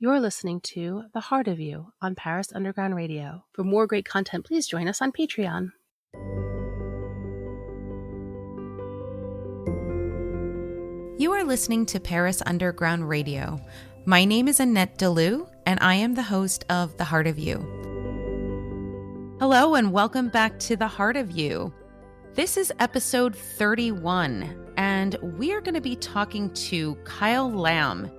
You're listening to The Heart of You on Paris Underground Radio. For more great content, please join us on Patreon. You are listening to Paris Underground Radio. My name is Annette Deleu, and I am the host of The Heart of You. Hello, and welcome back to The Heart of You. This is episode 31, and we are going to be talking to Kyle Lamb.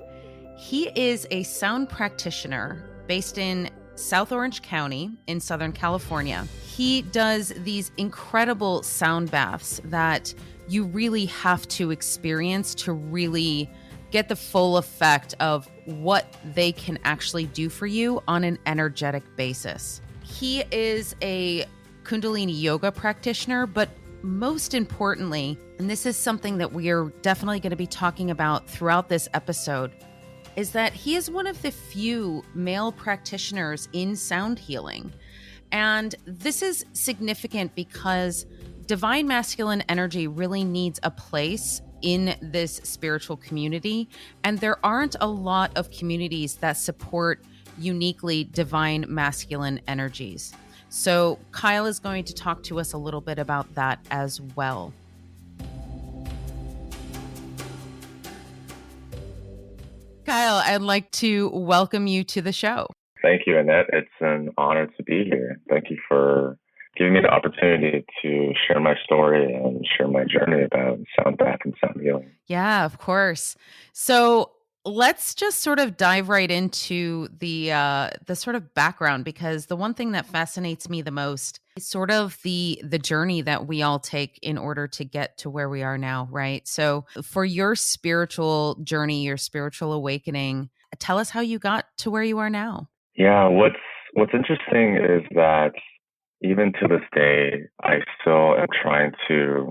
He is a sound practitioner based in South Orange County in Southern California. He does these incredible sound baths that you really have to experience to really get the full effect of what they can actually do for you on an energetic basis. He is a Kundalini Yoga practitioner, but most importantly, and this is something that we are definitely going to be talking about throughout this episode, is that he is one of the few male practitioners in sound healing. And this is significant because divine masculine energy really needs a place in this spiritual community. And there aren't a lot of communities that support uniquely divine masculine energies. So Kyle is going to talk to us a little bit about that as well. Kyle, I'd like to welcome you to the show. Thank you, Annette. It's an honor to be here. Thank you for giving me the opportunity to share my story and share my journey about sound bath and sound healing. Yeah, of course. So let's just sort of dive right into the sort of background, because the one thing that fascinates me the most is sort of the journey that we all take in order to get to where we are now, right? So for your spiritual journey, your spiritual awakening, tell us how you got to where you are now. Yeah, what's interesting is that even to this day, I still am trying to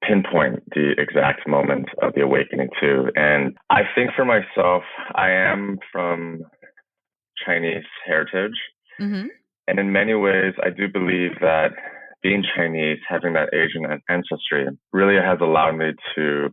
pinpoint the exact moment of the awakening too. And I think for myself, I am from Chinese heritage. Mm-hmm. And in many ways, I do believe that being Chinese, having that Asian ancestry, really has allowed me to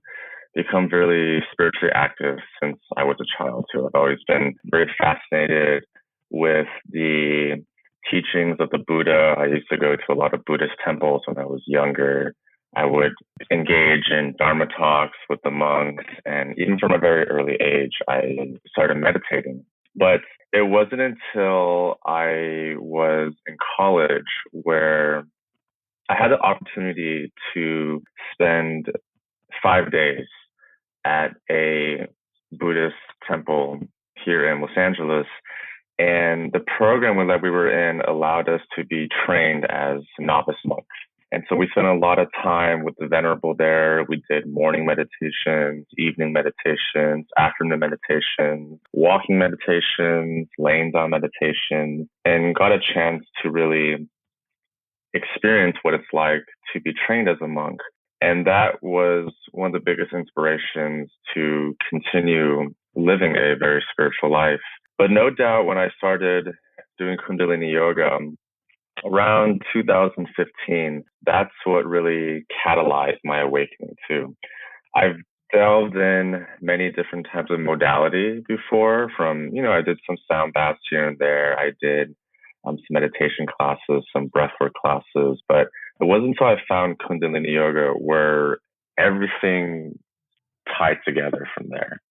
become really spiritually active since I was a child too. I've always been very fascinated with the teachings of the Buddha. I used to go to a lot of Buddhist temples when I was younger. I would engage in Dharma talks with the monks. And even from a very early age, I started meditating. But it wasn't until I was in college where I had the opportunity to spend 5 days at a Buddhist temple here in Los Angeles. And the program that we were in allowed us to be trained as novice monks. And so we spent a lot of time with the Venerable there. We did morning meditations, evening meditations, afternoon meditations, walking meditations, laying down meditations, and got a chance to really experience what it's like to be trained as a monk. And that was one of the biggest inspirations to continue living a very spiritual life. But no doubt when I started doing Kundalini Yoga, around 2015, that's what really catalyzed my awakening too. I've delved in many different types of modality before I did some sound baths here and there. I did some meditation classes, some breathwork classes, but it wasn't until I found Kundalini Yoga where everything tied together from there.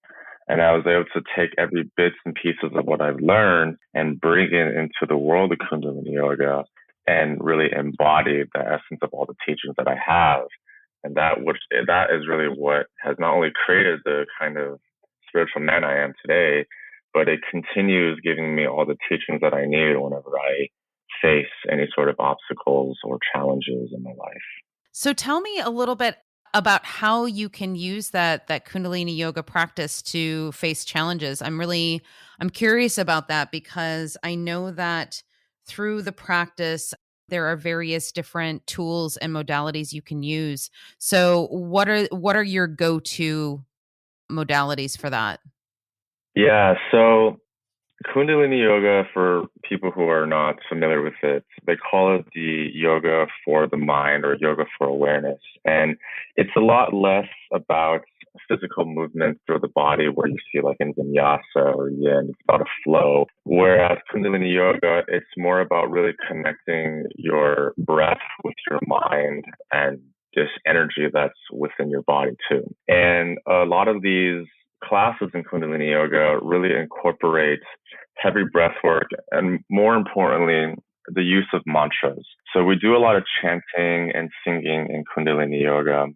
And I was able to take every bits and pieces of what I've learned and bring it into the world of Kundalini Yoga and really embody the essence of all the teachings that I have. And that is really what has not only created the kind of spiritual man I am today, but it continues giving me all the teachings that I need whenever I face any sort of obstacles or challenges in my life. So tell me a little bit about how you can use that Kundalini Yoga practice to face challenges. I'm curious about that, because I know that through the practice, there are various different tools and modalities you can use. So what are your go-to modalities for that? Yeah, so Kundalini Yoga, for people who are not familiar with it, they call it the yoga for the mind or yoga for awareness. And it's a lot less about physical movement through the body where you see like in vinyasa or yin, it's about a flow. Whereas Kundalini Yoga, it's more about really connecting your breath with your mind and this energy that's within your body too. And a lot of these classes in Kundalini Yoga really incorporate heavy breath work and, more importantly, the use of mantras. So we do a lot of chanting and singing in Kundalini Yoga.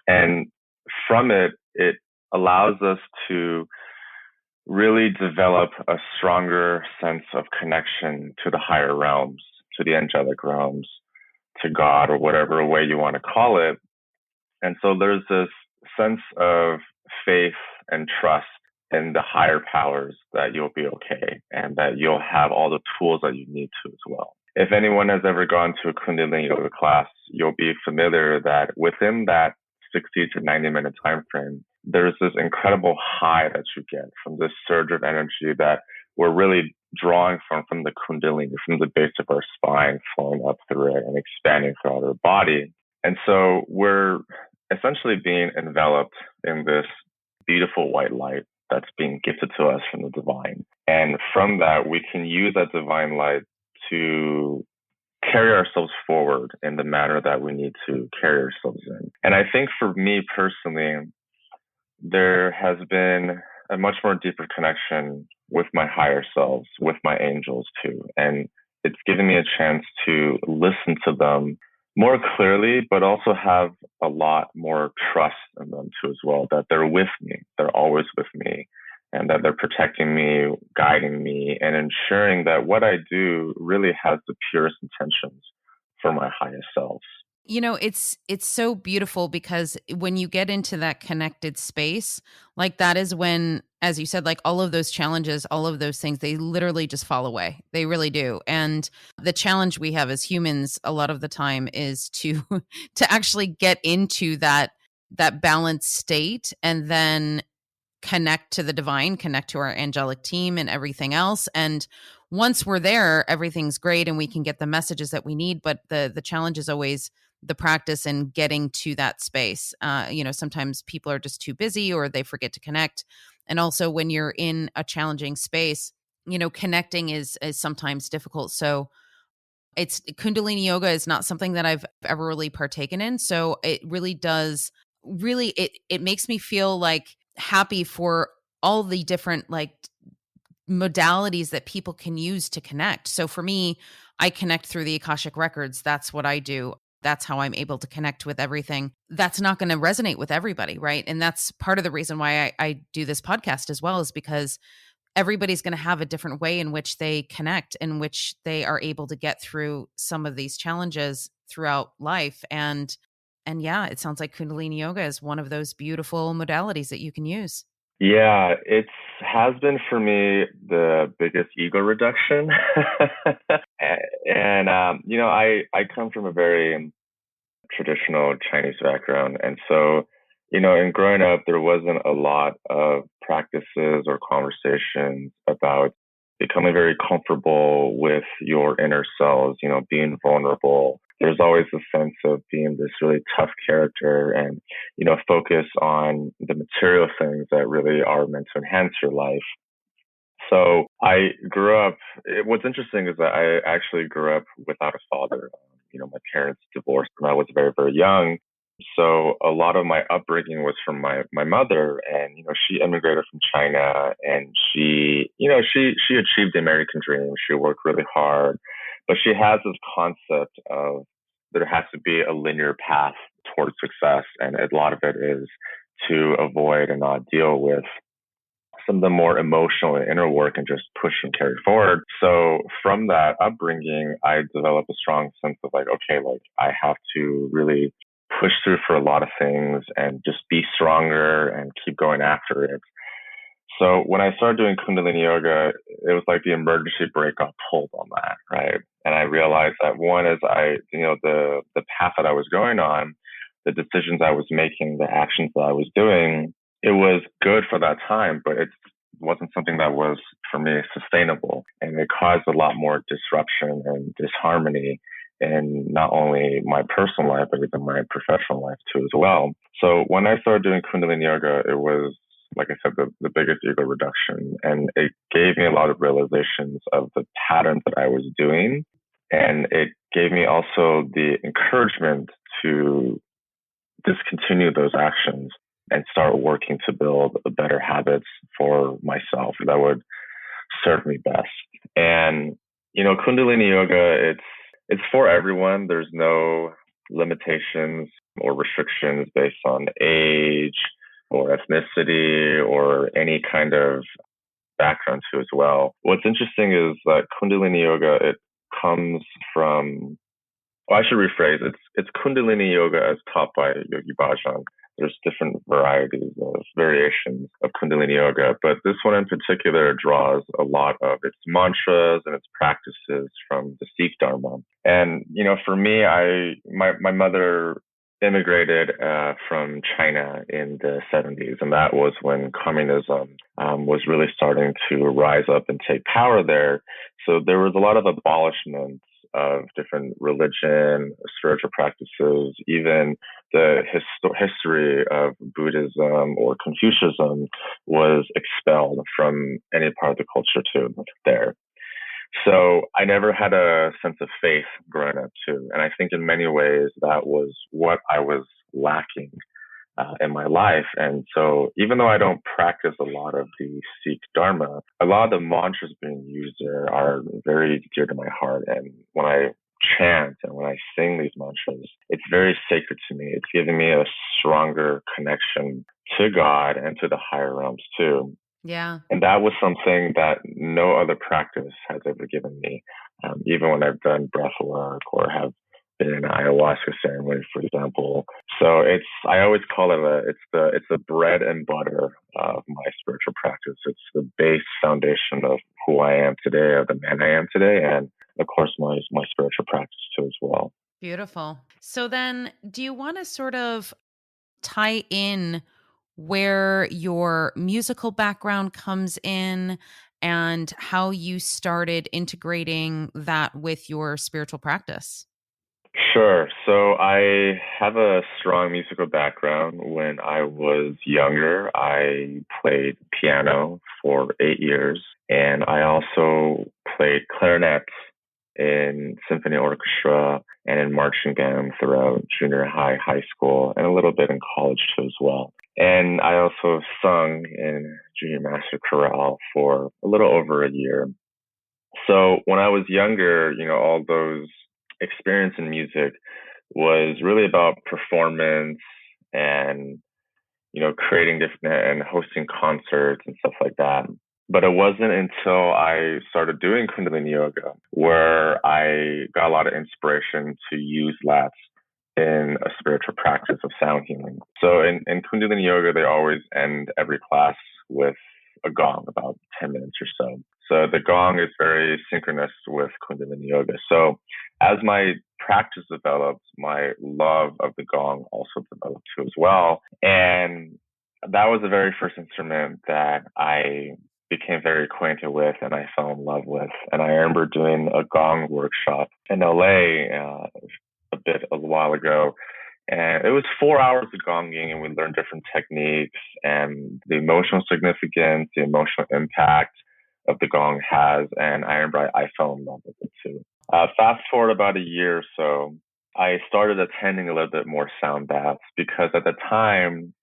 And from it, it allows us to really develop a stronger sense of connection to the higher realms, to the angelic realms, to God, or whatever way you want to call it. And so there's this sense of faith and trust in the higher powers that you'll be okay and that you'll have all the tools that you need to as well. If anyone has ever gone to a Kundalini Yoga class, you'll be familiar that within that 60 to 90 minute time frame, there's this incredible high that you get from this surge of energy that we're really drawing from the Kundalini, from the base of our spine, flowing up through it and expanding throughout our body. And so we're essentially being enveloped in this beautiful white light that's being gifted to us from the divine. And from that, we can use that divine light to carry ourselves forward in the manner that we need to carry ourselves in. And I think for me personally, there has been a much more deeper connection with my higher selves, with my angels too. And it's given me a chance to listen to them more clearly, but also have a lot more trust in them too as well, that they're with me, they're always with me, and that they're protecting me, guiding me, and ensuring that what I do really has the purest intentions for my highest self. You know, it's so beautiful because when you get into that connected space, like that is when, as you said, like all of those challenges, all of those things, they literally just fall away. They really do. And the challenge we have as humans a lot of the time is to to actually get into that balanced state and then connect to the divine, connect to our angelic team and everything else. And once we're there, everything's great and we can get the messages that we need. But the challenge is always the practice and getting to that space. Sometimes people are just too busy or they forget to connect. And also when you're in a challenging space, connecting is sometimes difficult. So it's Kundalini Yoga is not something that I've ever really partaken in. So it really does it makes me feel like happy for all the different like modalities that people can use to connect. So for me, I connect through the Akashic records. That's what I do. That's how I'm able to connect with everything. That's not going to resonate with everybody, right? And that's part of the reason why I do this podcast as well, is because everybody's going to have a different way in which they connect, in which they are able to get through some of these challenges throughout life. And yeah, it sounds like Kundalini Yoga is one of those beautiful modalities that you can use. Yeah, it has been for me the biggest ego reduction. And, I come from a very traditional Chinese background. And so, in growing up, there wasn't a lot of practices or conversations about becoming very comfortable with your inner selves, being vulnerable. There's always a sense of being this really tough character and, focus on the material things that really are meant to enhance your life. So I grew up, what's interesting is that I actually grew up without a father. My parents divorced when I was very, very young. So a lot of my upbringing was from my mother, and, she immigrated from China, and she achieved the American dream. She worked really hard, but she has this concept of there has to be a linear path towards success. And a lot of it is to avoid and not deal with some of the more emotional and inner work and just push and carry forward. So from that upbringing, I developed a strong sense of like, okay, like I have to really push through for a lot of things and just be stronger and keep going after it. So when I started doing Kundalini Yoga, it was like the emergency brake got pulled on that, right? And I realized that one is the path that I was going on, the decisions I was making, the actions that I was doing, it was good for that time, but it wasn't something that was, for me, sustainable. And it caused a lot more disruption and disharmony in not only my personal life, but even my professional life too as well. So when I started doing Kundalini Yoga, it was, like I said, the biggest ego reduction. And it gave me a lot of realizations of the patterns that I was doing. And it gave me also the encouragement to discontinue those actions and start working to build better habits for myself that would serve me best. And, Kundalini Yoga, it's for everyone. There's no limitations or restrictions based on age or ethnicity or any kind of background too as well. What's interesting is that Kundalini Yoga, it comes from, I should rephrase, it's Kundalini Yoga as taught by Yogi Bhajan. There's different varieties of variations of Kundalini Yoga, but this one in particular draws a lot of its mantras and its practices from the Sikh Dharma. And, for me, my mother immigrated from China in the 70s, and that was when communism was really starting to rise up and take power there. So there was a lot of abolishment of different religion, spiritual practices, even the history of Buddhism or Confucianism was expelled from any part of the culture too there. So I never had a sense of faith growing up too. And I think in many ways that was what I was lacking in my life. And so even though I don't practice a lot of the Sikh Dharma, a lot of the mantras being used there are very dear to my heart. And when I chant and when I sing these mantras, it's very sacred to me. It's giving me a stronger connection to God and to the higher realms too. Yeah. And that was something that no other practice has ever given me. Even when I've done breath work or have been in an ayahuasca ceremony, for example. So I always call it it's the bread and butter of my spiritual practice. It's the base foundation of who I am today, of the man I am today, and of course my spiritual practice too as well. Beautiful. So then, do you want to sort of tie in where your musical background comes in and how you started integrating that with your spiritual practice? Sure. So I have a strong musical background. When I was younger, I played piano for 8 years, and I also played clarinet in symphony orchestra and in marching band throughout junior high school, and a little bit in college too as well. And I also sung in junior master chorale for a little over a year. So when I was younger, all those experience in music was really about performance and, creating different and hosting concerts and stuff like that. But it wasn't until I started doing Kundalini Yoga where I got a lot of inspiration to use that in a spiritual practice of sound healing. So in Kundalini Yoga, they always end every class with a gong, about 10 minutes or so. So the gong is very synchronous with Kundalini Yoga. So as my practice developed, my love of the gong also developed too as well. And that was the very first instrument that I became very acquainted with and I fell in love with. And I remember doing a gong workshop in LA a while ago. And it was 4 hours of gonging, and we learned different techniques and the emotional significance, the emotional impact of the gong has. And I remember I fell in love with it too. Fast forward about a year or so, I started attending a little bit more sound baths because at the time,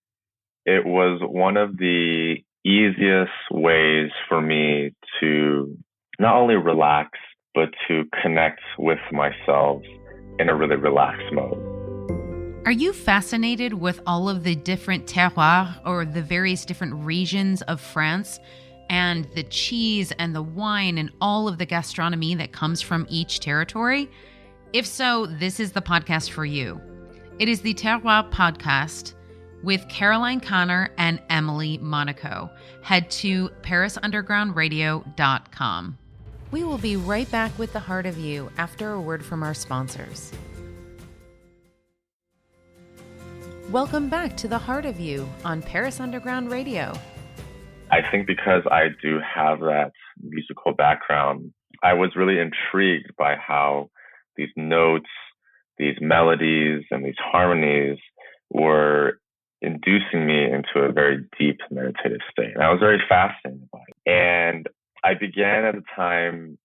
it was one of the easiest ways for me to not only relax, but to connect with myself in a really relaxed mode. Are you fascinated with all of the different terroirs or the various different regions of France and the cheese and the wine and all of the gastronomy that comes from each territory? If so, this is the podcast for you. It is the Terroir Podcast with Caroline Connor and Emily Monaco. Head to parisundergroundradio.com. We will be right back with The Heart of You after a word from our sponsors. Welcome back to The Heart of You on Paris Underground Radio. I think because I do have that musical background, I was really intrigued by how these notes, these melodies, and these harmonies were inducing me into a very deep meditative state. And I was very fascinated by it. And I began at the time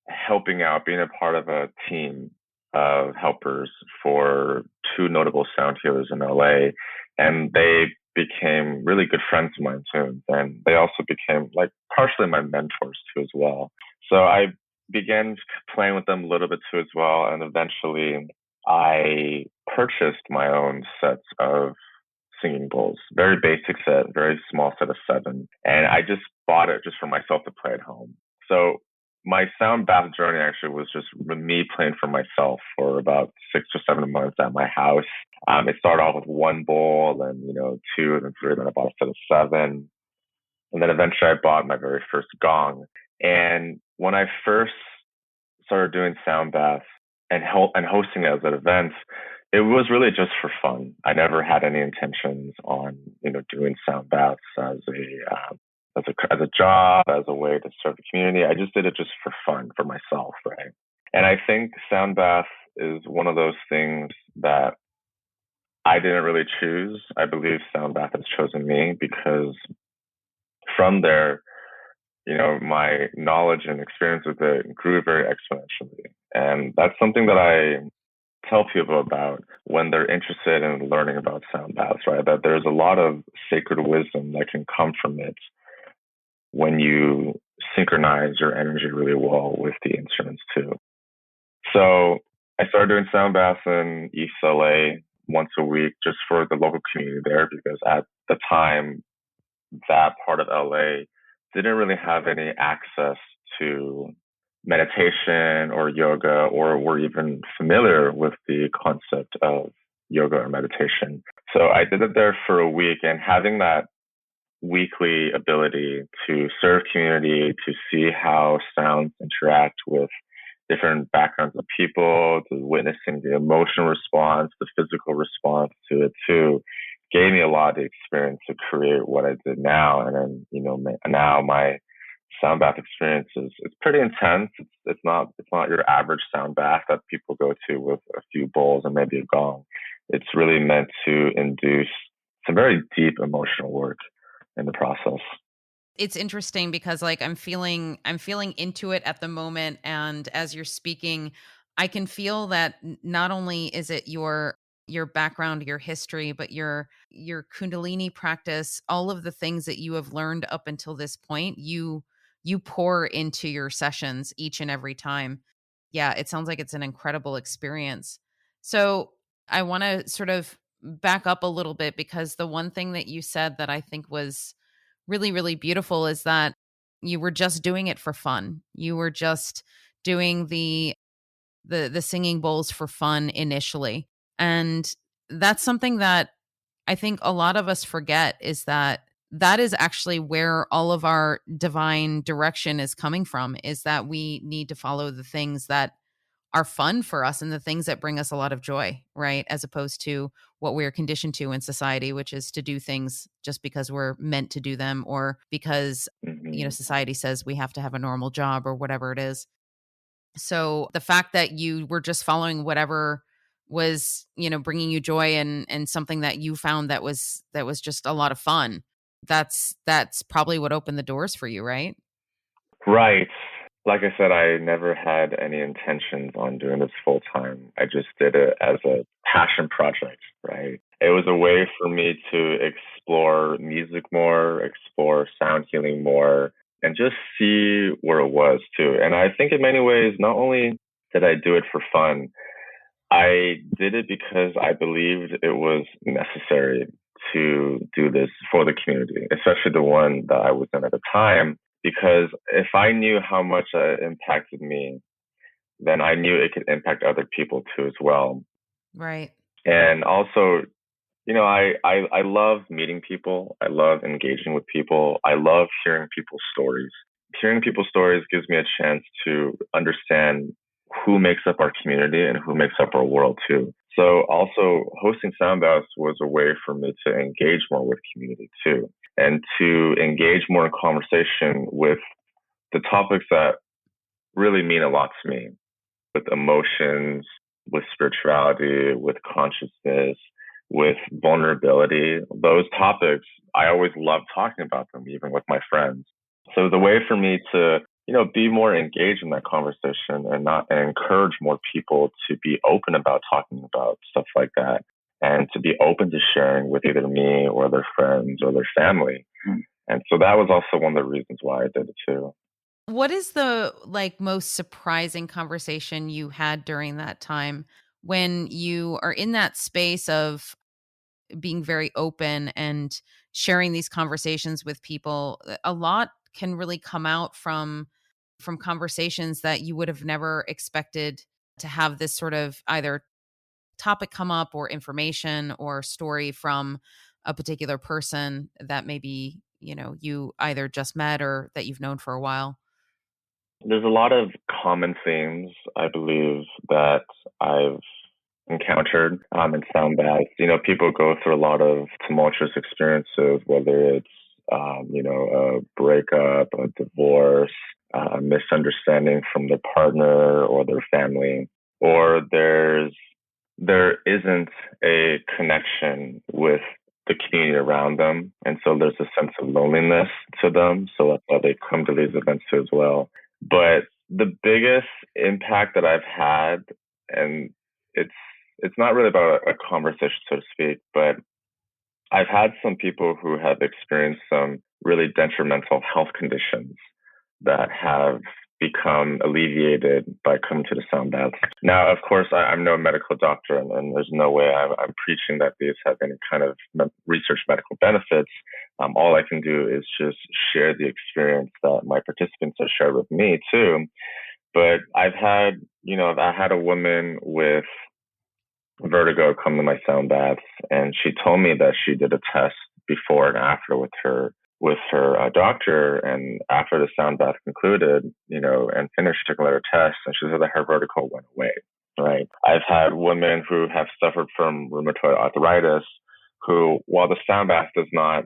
helping out, being a part of a team of helpers for two notable sound healers in LA. And they became really good friends of mine too. And they also became like partially my mentors too as well. So I began playing with them a little bit too as well. And eventually I purchased my own sets of singing bowls, very basic set, very small set of 7. And I just bought it just for myself to play at home. So my sound bath journey actually was just me playing for myself for about 6 or 7 months at my house. It started off with 1 bowl, then 2, then 3, then I bought a set of 7, and then eventually I bought my very first gong. And when I first started doing sound baths and hosting it at events, it was really just for fun. I never had any intentions on doing sound baths as a job, as a way to serve the community. I just did it just for fun, for myself, right? And I think sound bath is one of those things that I didn't really choose. I believe sound bath has chosen me, because from there, my knowledge and experience with it grew very exponentially. And that's something that I tell people about when they're interested in learning about sound baths, right? That there's a lot of sacred wisdom that can come from it when you synchronize your energy really well with the instruments too. So I started doing sound baths in East LA once a week just for the local community there, because at the time, that part of LA didn't really have any access to meditation or yoga, or were even familiar with the concept of yoga or meditation. So I did it there for a week, and having that weekly ability to serve community, to see how sounds interact with different backgrounds of people, to witnessing the emotional response, the physical response to it too, gave me a lot of the experience to create what I did now. And then, now my sound bath experience is it's pretty intense. It's not your average sound bath that people go to with a few bowls and maybe a gong. It's really meant to induce some very deep emotional work in the process. It's interesting because I'm feeling into it at the moment, and as you're speaking, I can feel that not only is it your background, your history, but your Kundalini practice, all of the things that you have learned up until this point, you pour into your sessions each and every time. Yeah, it sounds like it's an incredible experience. So I want to sort of back up a little bit, because the one thing that you said that I think was really, really beautiful is that you were just doing it for fun. You were just doing the singing bowls for fun initially. And that's something that I think a lot of us forget, is that is actually where all of our divine direction is coming from, is that we need to follow the things that are fun for us and the things that bring us a lot of joy, right? As opposed to what we're conditioned to in society, which is to do things just because we're meant to do them, or because, society says we have to have a normal job or whatever it is. So the fact that you were just following whatever was, bringing you joy, and something that you found that was just a lot of fun, that's probably what opened the doors for you, right? Right. Like I said, I never had any intentions on doing this full time. I just did it as a passion project, right? It was a way for me to explore music more, explore sound healing more, and just see where it was too. And I think in many ways, not only did I do it for fun, I did it because I believed it was necessary to do this for the community, especially the one that I was in at the time. Because if I knew how much it impacted me, then I knew it could impact other people too as well. Right. And also, I love meeting people. I love engaging with people. I love hearing people's stories. Hearing people's stories gives me a chance to understand who makes up our community and who makes up our world too. So also hosting sound baths was a way for me to engage more with community too, and to engage more in conversation with the topics that really mean a lot to me. with emotions, with spirituality, with consciousness, with vulnerability. Those topics, I always love talking about them, even with my friends. So the way for me to, be more engaged in that conversation and encourage more people to be open about talking about stuff like that and to be open to sharing with either me or their friends or their family. And so that was also one of the reasons why I did it too. What is the most surprising conversation you had during that time when you are in that space of being very open and sharing these conversations with people? A lot can really come out from conversations that you would have never expected to have this sort of either topic come up or information or story from a particular person that maybe, you either just met or that you've known for a while. There's a lot of common themes, I believe, that I've encountered in sound baths. People go through a lot of tumultuous experiences, whether it's, a breakup, a divorce, a misunderstanding from their partner or their family, or there isn't a connection with the community around them. And so there's a sense of loneliness to them. So that's why they come to these events too as well. But the biggest impact that I've had, and it's it's not really about a conversation, so to speak, but I've had some people who have experienced some really detrimental health conditions that have become alleviated by coming to the sound baths. Now, of course, I'm no medical doctor, and there's no way I'm preaching that these have any kind of research medical benefits. All I can do is just share the experience that my participants have shared with me too. But I had a woman with vertigo come to my sound baths, and she told me that she did a test before and after with her doctor, and after the sound bath concluded, and finished taking her test, and she said that her vertigo went away. Right. I've had women who have suffered from rheumatoid arthritis, who, while the sound bath does not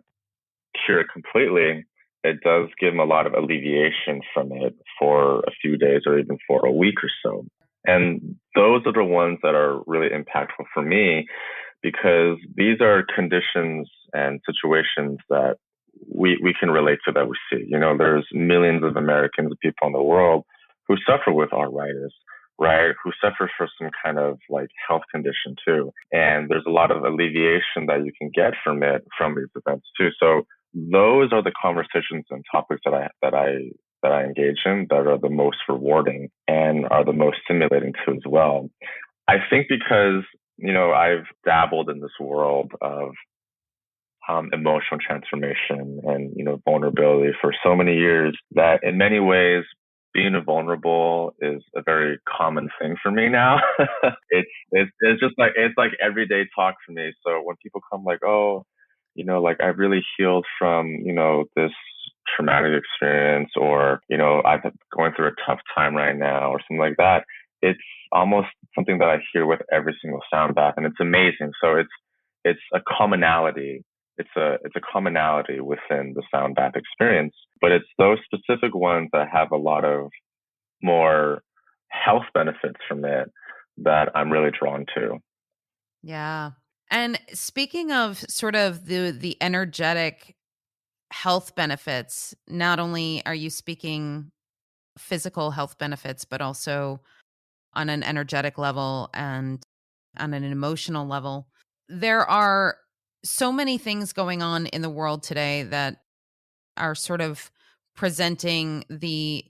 cure it completely, it does give them a lot of alleviation from it for a few days or even for a week or so. And those are the ones that are really impactful for me, because these are conditions and situations that we can relate to, that we see. There's millions of Americans, people in the world, who suffer with arthritis, right? Who suffer from some kind of health condition too. And there's a lot of alleviation that you can get from these events too. So those are the conversations and topics that I engage in that are the most rewarding and are the most stimulating too as well. I think because, I've dabbled in this world of emotional transformation and, vulnerability for so many years, that in many ways, being vulnerable is a very common thing for me now. It's just it's like everyday talk for me. So when people come oh, I really healed from, this traumatic experience, or, I'm going through a tough time right now, or something like that, it's almost something that I hear with every single sound bath, and it's amazing. So it's a commonality. It's a commonality within the sound bath experience, but it's those specific ones that have a lot of more health benefits from it that I'm really drawn to. Yeah. And speaking of sort of the energetic health benefits, not only are you speaking physical health benefits, but also on an energetic level and on an emotional level. There are so many things going on in the world today that are sort of presenting the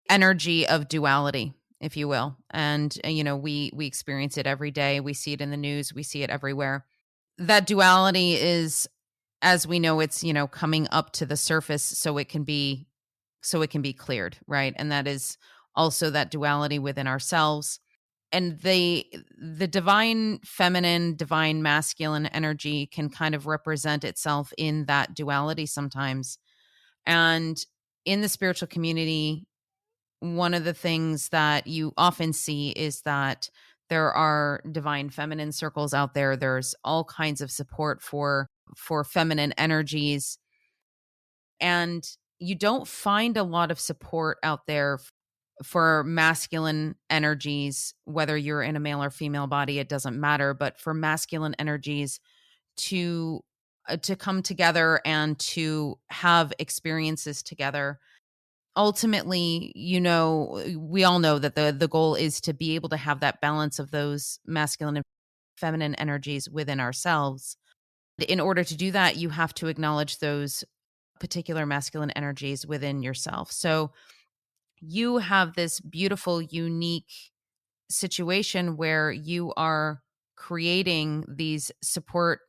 energy of duality, if you will. And we experience it every day. We see it in the news, we see it everywhere. That duality is, as we know, it's coming up to the surface so it can be cleared, right? And that is also that duality within ourselves. And the divine feminine, divine masculine energy can kind of represent itself in that duality sometimes. And in the spiritual community, one of the things that you often see is that there are divine feminine circles out there. There's all kinds of support for feminine energies, and you don't find a lot of support out there for masculine energies, whether you're in a male or female body, it doesn't matter, but for masculine energies to come together and to have experiences together. Ultimately, we all know that the goal is to be able to have that balance of those masculine and feminine energies within ourselves. In order to do that, you have to acknowledge those particular masculine energies within yourself. So you have this beautiful, unique situation where you are creating these support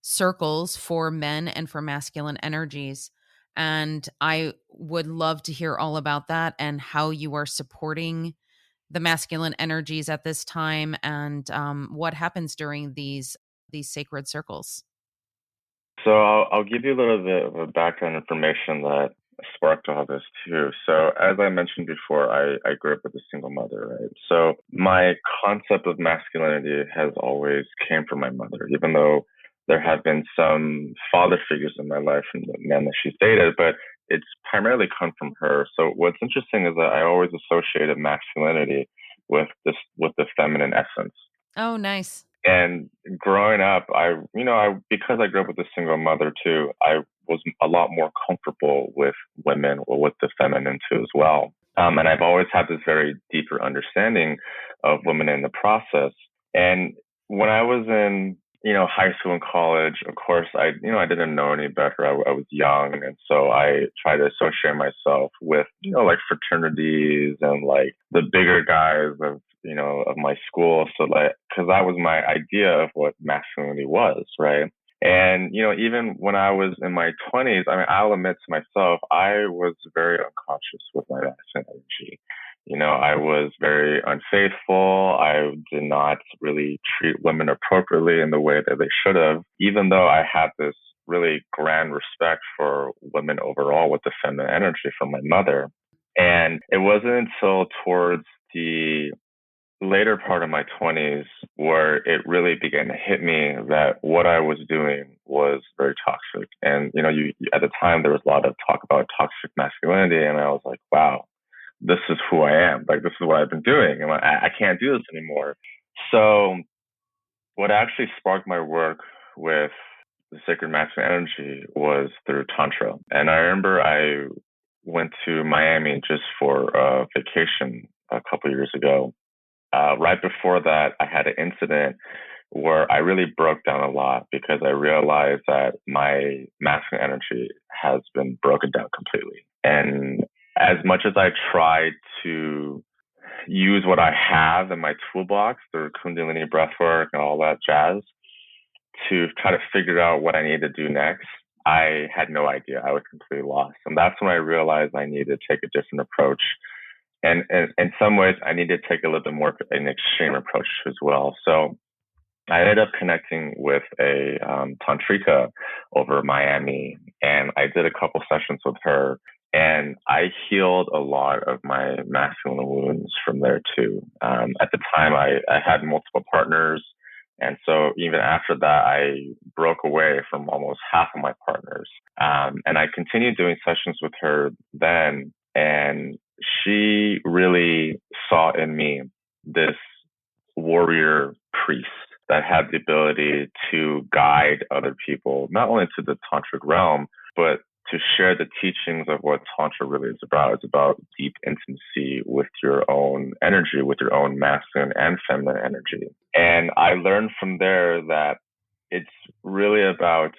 circles for men and for masculine energies. And I would love to hear all about that and how you are supporting the masculine energies at this time, and what happens during these sacred circles. So I'll give you a little bit of a background information that sparked all this too. So as I mentioned before, I grew up with a single mother, right? So my concept of masculinity has always came from my mother, even though there have been some father figures in my life and the men that she's dated, but it's primarily come from her. So what's interesting is that I always associated masculinity with the feminine essence. Oh, nice. And growing up, because I grew up with a single mother too, I was a lot more comfortable with women or with the feminine too as well. And I've always had this very deeper understanding of women in the process. And when I was in, high school and college, of course, I didn't know any better. I was young. And so I tried to associate myself with, like fraternities and like the bigger guys of my school. So cause that was my idea of what masculinity was. Right. And, even when I was in my 20s, I'll admit to myself, I was very unconscious with my masculine energy. I was very unfaithful. I did not really treat women appropriately in the way that they should have, even though I had this really grand respect for women overall with the feminine energy from my mother. And it wasn't until towards the later part of my 20s where it really began to hit me that what I was doing was very toxic. And, at the time, there was a lot of talk about toxic masculinity. And I was like, wow, this is who I am. Like, this is what I've been doing. And I can't do this anymore. So what actually sparked my work with the sacred masculine energy was through Tantra. And I remember I went to Miami just for a vacation a couple of years ago. Right before that, I had an incident where I really broke down a lot because I realized that my masculine energy has been broken down completely. And as much as I tried to use what I have in my toolbox through Kundalini breathwork and all that jazz to try to figure out what I needed to do next, I had no idea. I was completely lost. And that's when I realized I needed to take a different approach. And in some ways, I need to take a little bit more of an extreme approach as well. So I ended up connecting with a tantrika over Miami, and I did a couple sessions with her, and I healed a lot of my masculine wounds from there too. At the time, I had multiple partners, and so even after that, I broke away from almost half of my partners. And I continued doing sessions with her then, and she really saw in me this warrior priest that had the ability to guide other people, not only to the tantric realm, but to share the teachings of what Tantra really is about. It's about deep intimacy with your own energy, with your own masculine and feminine energy. And I learned from there that it's really about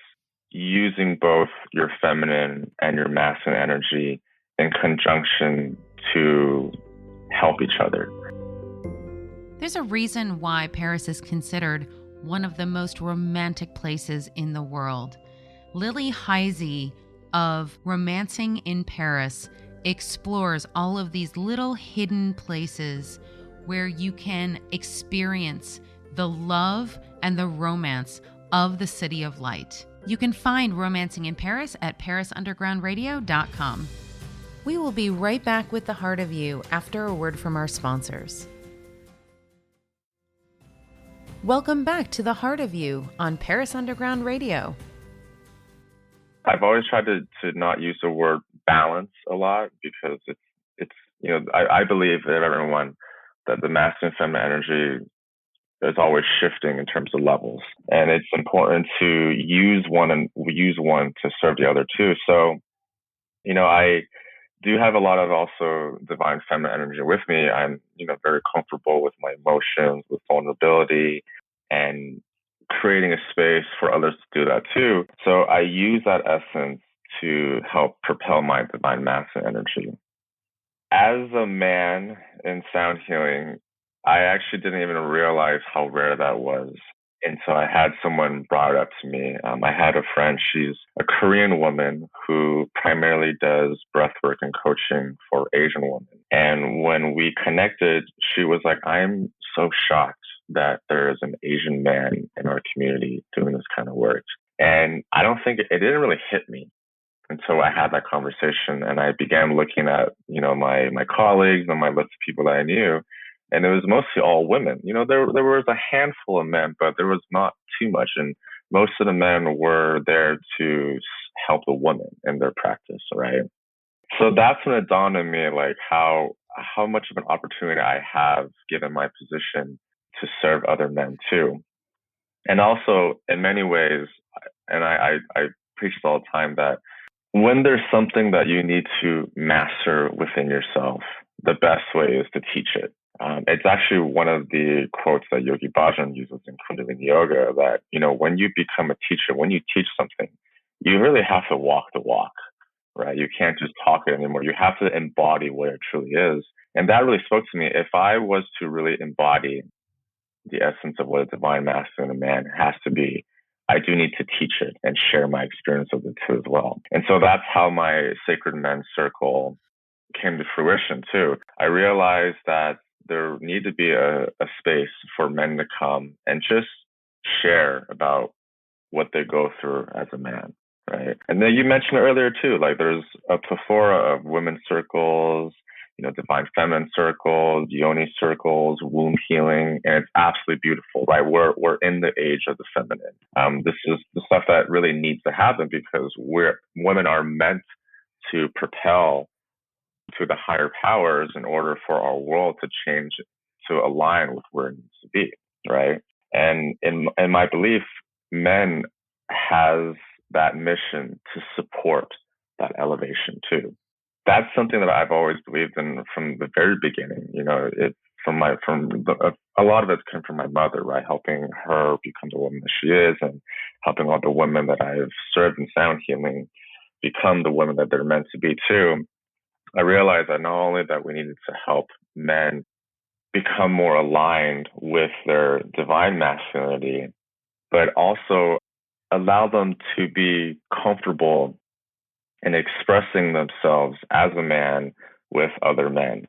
using both your feminine and your masculine energy in conjunction to help each other. There's a reason why Paris is considered one of the most romantic places in the world. Lily Heisey of Romancing in Paris explores all of these little hidden places where you can experience the love and the romance of the City of Light. You can find Romancing in Paris at parisundergroundradio.com. We will be right back with The Heart of You after a word from our sponsors. Welcome back to The Heart of You on Paris Underground Radio. I've always tried to not use the word balance a lot because it's I believe that everyone that the masculine and feminine energy is always shifting in terms of levels, and it's important to use one to serve the other too. So, I do have a lot of also divine feminine energy with me. I'm, very comfortable with my emotions, with vulnerability, and creating a space for others to do that too. So I use that essence to help propel my divine masculine energy. As a man in sound healing, I actually didn't even realize how rare that was until I had someone brought it up to me. I had a friend, she's a Korean woman who primarily does breathwork and coaching for Asian women. And when we connected, she was like, I'm so shocked that there is an Asian man in our community doing this kind of work. And I don't think it didn't really hit me until I had that conversation, and I began looking at, my colleagues and my list of people that I knew, and it was mostly all women. There was a handful of men, but there was not too much, and most of the men were there to help the women in their practice, right? So that's when it dawned on me, like how much of an opportunity I have given my position to serve other men too, and also in many ways, and I preach it all the time that when there's something that you need to master within yourself, the best way is to teach it. It's actually one of the quotes that Yogi Bhajan uses in Kundalini Yoga that, when you become a teacher, when you teach something, you really have to walk the walk, right? You can't just talk it anymore. You have to embody what it truly is. And that really spoke to me. If I was to really embody the essence of what a divine masculine and man has to be, I do need to teach it and share my experience with it too as well. And so that's how my Sacred Men Circle came to fruition too. I realized that there needed to be a space for men to come and just share about what they go through as a man, right? And then you mentioned earlier too, like there's a plethora of women's circles, divine feminine circles, yoni circles, womb healing, and it's absolutely beautiful, right? We're in the age of the feminine. This is the stuff that really needs to happen because women are meant to propel to the higher powers in order for our world to change to align with where it needs to be, right? And in my belief, men has that mission to support that elevation too. That's something that I've always believed in from the very beginning. A lot of it came from my mother, right? Helping her become the woman that she is, and helping all the women that I've served in sound healing become the women that they're meant to be too. I realized that not only that we needed to help men become more aligned with their divine masculinity, but also allow them to be comfortable in expressing themselves as a man with other men.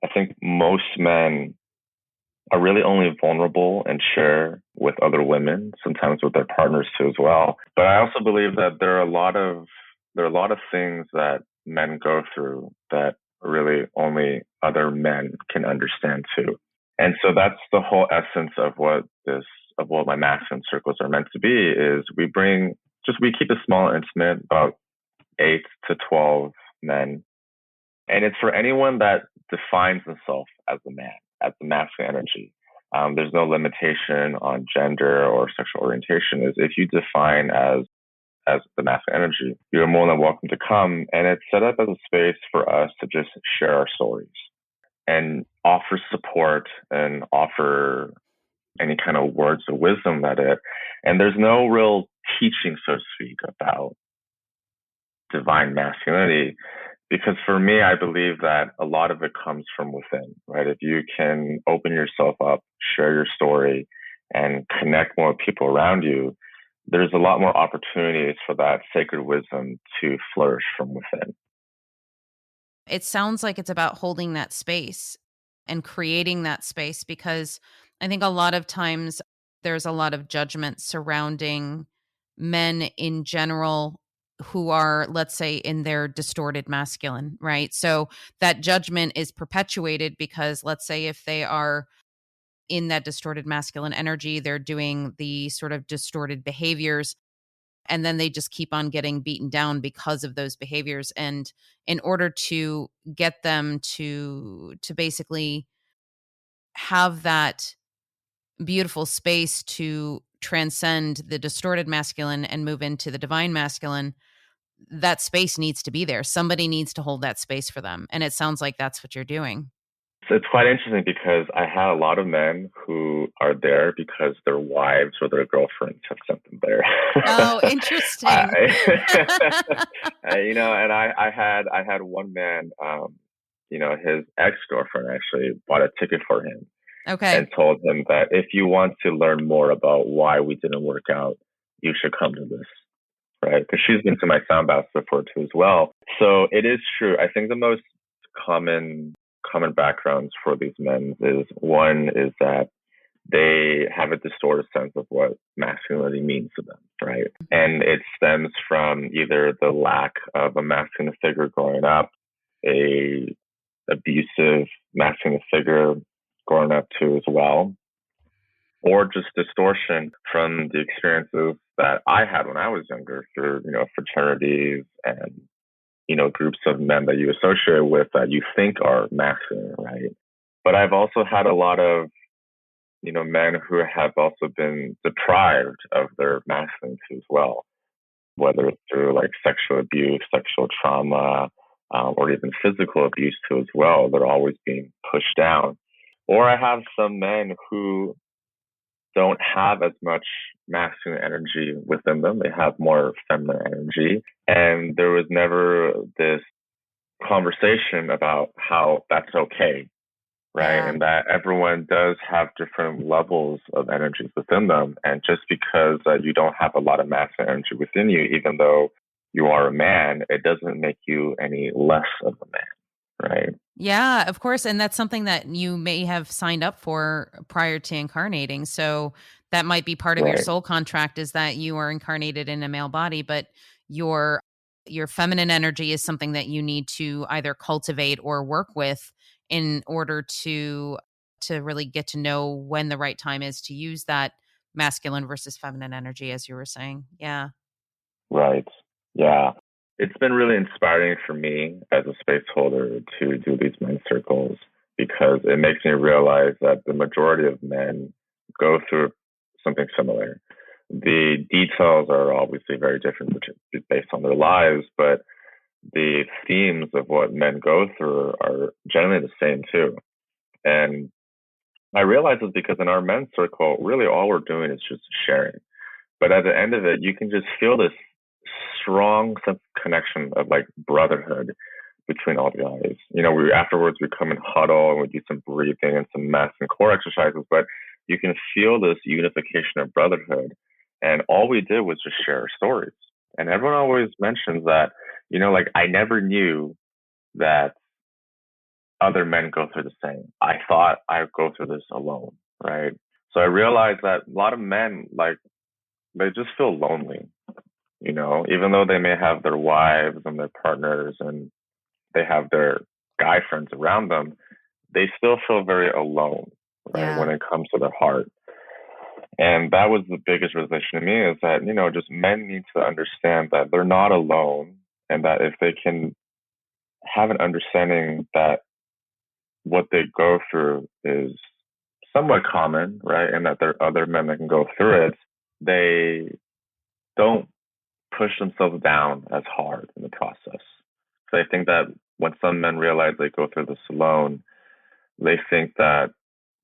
I think most men are really only vulnerable and share with other women, sometimes with their partners too as well. But I also believe that there are a lot of things that men go through that really only other men can understand too. And so that's the whole essence of what my masculine circles are meant to be, is we keep it small and intimate, about 8 to 12 men. And it's for anyone that defines themselves as a man, as the masculine energy. There's no limitation on gender or sexual orientation. Is if you define as the masculine energy, you're more than welcome to come. And it's set up as a space for us to just share our stories and offer support and offer any kind of words of wisdom and there's no real teaching, so to speak, about divine masculinity, because for me, I believe that a lot of it comes from within, right? If you can open yourself up, share your story, and connect more people around you, there's a lot more opportunities for that sacred wisdom to flourish from within. It sounds like it's about holding that space and creating that space, because I think a lot of times there's a lot of judgment surrounding men in general who are, let's say, in their distorted masculine, right? So that judgment is perpetuated because, let's say, if they are in that distorted masculine energy, they're doing the sort of distorted behaviors. And then they just keep on getting beaten down because of those behaviors. And in order to get them to basically have that beautiful space to transcend the distorted masculine and move into the divine masculine, that space needs to be there. Somebody needs to hold that space for them. And it sounds like that's what you're doing. So it's quite interesting because I had a lot of men who are there because their wives or their girlfriends have sent them there. Oh, interesting. And I had one man, his ex-girlfriend actually bought a ticket for him Okay. and told him that if you want to learn more about why we didn't work out, you should come to this, right? Because she's been to my sound baths before too as well. So it is true. I think the most common backgrounds for these men is one is that they have a distorted sense of what masculinity means to them, right? And it stems from either the lack of a masculine figure growing up, a abusive masculine figure growing up too as well, or just distortion from the experiences that I had when I was younger through, fraternities and, groups of men that you associate with that you think are masculine, right? But I've also had a lot of, men who have also been deprived of their masculinity as well, whether it's through like sexual abuse, sexual trauma, or even physical abuse too as well. They're always being pushed down. Or I have some men who don't have as much masculine energy within them. They have more feminine energy. And there was never this conversation about how that's okay, right? Yeah. And that everyone does have different levels of energies within them. And just because you don't have a lot of masculine energy within you, even though you are a man, it doesn't make you any less of a man, right? Yeah, of course. And that's something that you may have signed up for prior to incarnating. So that might be part of your Right. soul contract, is that you are incarnated in a male body, but your feminine energy is something that you need to either cultivate or work with in order to really get to know when the right time is to use that masculine versus feminine energy, as you were saying. Yeah. Right. Yeah. It's been really inspiring for me as a space holder to do these men's circles because it makes me realize that the majority of men go through something similar. The details are obviously very different, which is based on their lives, but the themes of what men go through are generally the same too. And I realize this because in our men's circle, really all we're doing is just sharing. But at the end of it, you can just feel this strong sense of connection of like brotherhood between all the guys. We afterwards we come and huddle and we do some breathing and some mass and core exercises, but you can feel this unification of brotherhood. And all we did was just share our stories. And everyone always mentions that, like I never knew that other men go through the same. I thought I would go through this alone, right? So I realized that a lot of men, like, they just feel lonely, even though they may have their wives and their partners and they have their guy friends around them, they still feel very alone, right? Yeah. When it comes to their heart. And that was the biggest realization to me is that, just men need to understand that they're not alone and that if they can have an understanding that what they go through is somewhat common, right? And that there are other men that can go through it, they don't push themselves down as hard in the process. So I think that when some men realize they go through this alone, they think that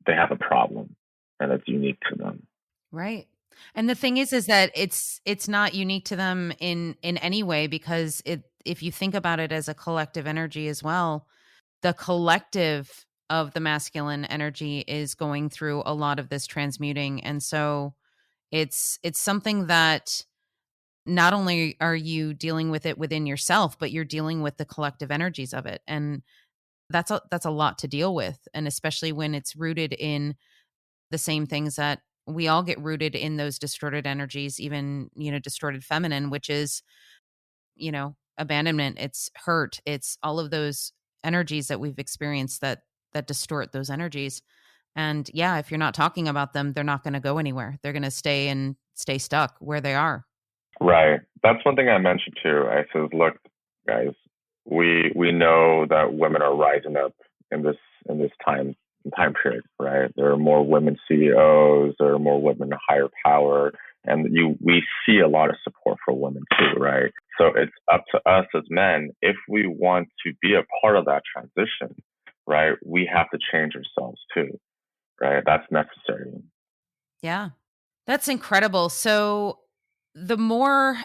they have a problem and it's unique to them. Right. And the thing is that it's not unique to them in any way, because if you think about it as a collective energy as well, the collective of the masculine energy is going through a lot of this transmuting. And so it's something that not only are you dealing with it within yourself, but you're dealing with the collective energies of it. And that's a lot to deal with. And especially when it's rooted in the same things that we all get rooted in, those distorted energies, even, distorted feminine, which is, abandonment, it's hurt, it's all of those energies that we've experienced that distort those energies. And yeah, if you're not talking about them, they're not going to go anywhere. They're going to stay stuck where they are. Right. That's one thing I mentioned too. I says, look, guys, we know that women are rising up in this time period, right? There are more women CEOs, there are more women in higher power, and we see a lot of support for women too, right? So it's up to us as men if we want to be a part of that transition, right? We have to change ourselves too, right? That's necessary. Yeah. That's incredible. So the more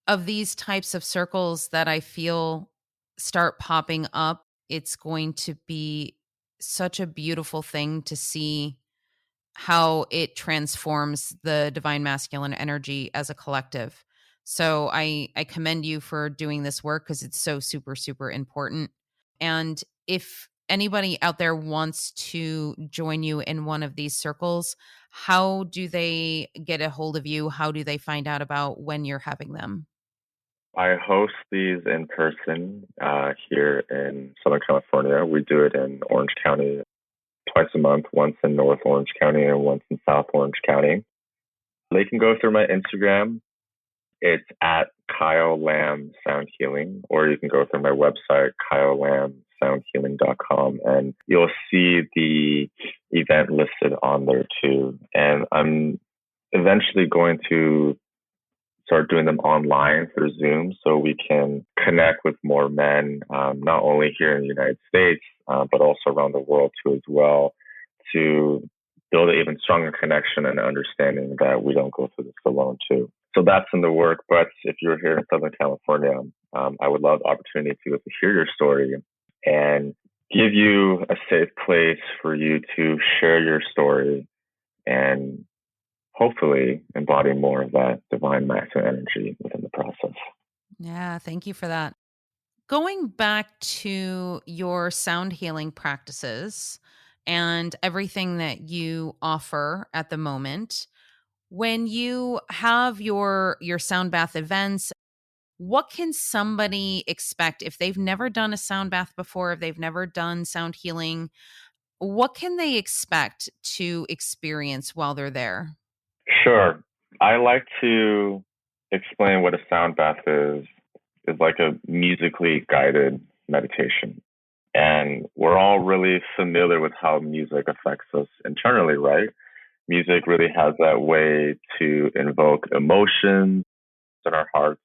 of these types of circles that I feel start popping up, it's going to be such a beautiful thing to see how it transforms the divine masculine energy as a collective. So I commend you for doing this work because it's so super super important. And if anybody out there wants to join you in one of these circles, how do they get a hold of you? How do they find out about when you're having them? I host these in person here in Southern California. We do it in Orange County twice a month, once in North Orange County and once in South Orange County. They can go through my Instagram. It's at Kyle Lamb Sound Healing, or you can go through my website, kylelambsoundhealing.com, and you'll see the event listed on there too. And I'm eventually going to start doing them online through Zoom so we can connect with more men, not only here in the United States, but also around the world too as well, to build an even stronger connection and understanding that we don't go through this alone too. So that's in the work. But if you're here in Southern California, I would love the opportunity to hear your story and give you a safe place for you to share your story and hopefully embody more of that divine masculine energy within the process. Yeah, thank you for that. Going back to your sound healing practices and everything that you offer at the moment, when you have your sound bath events, what can somebody expect if they've never done a sound bath before, if they've never done sound healing? What can they expect to experience while they're there? Sure. I like to explain what a sound bath is like a musically guided meditation. And we're all really familiar with how music affects us internally, right? Music really has that way to invoke emotions in our hearts.